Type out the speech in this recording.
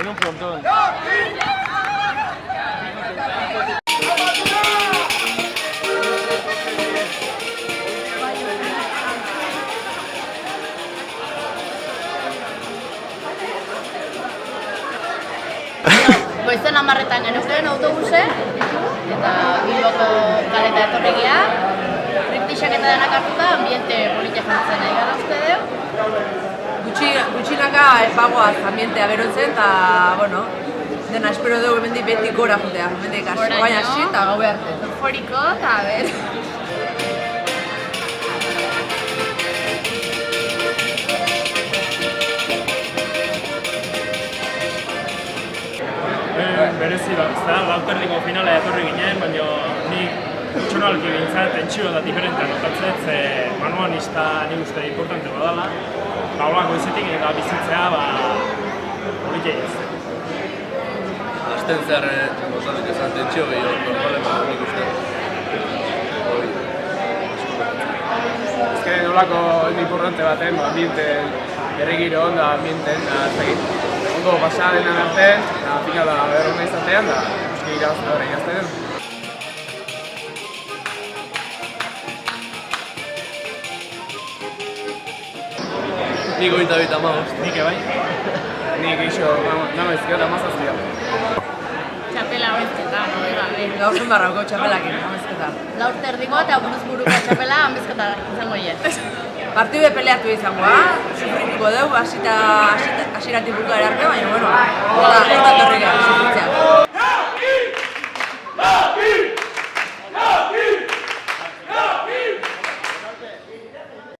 un frontón. Goizen 10:00 geneuken autobuse, eta Bilboko kaleta etorri gea. Riktixak eta denak hartuta, ambiente politia jantzen nahi gara uste deu. Gutxinaka bagoaz ambientea berotzen, eta, bueno, dena espero dugu hemendik beti gora jutea, hemendik baina hasi eta gaue arte. Euforiko, eta a ber. Berezi bat, ez da, lauterdiko finala etorri ginen, baina ni pertsonalki bintzat tentsio da diferentea notatzen, ze manuanista nik uste importante badala, holan goizetik eta bizitzea, hori ez. Azten zehar, gozatik ezan tentsio gehiago, normalen nik uste. Ez que nolako importante baten, ambiente berregiro onda, ambienten, ondo pasa denan arte, finala berrona izatean, da eski irazten den. Nik 22. Nik ebai? Nik iso, nama ezkera mazaztia. Txapela horrezketa, nire gabe. Gaur zundarrauko txapelakin, amezketa. Lauterdiko eta buruzburuko txapela amezketa izango hien. Partide peleatu izangoa, sufrituko dugu, hasiratik buka erarte, baina, bueno, ez da torri gara, sufritzea.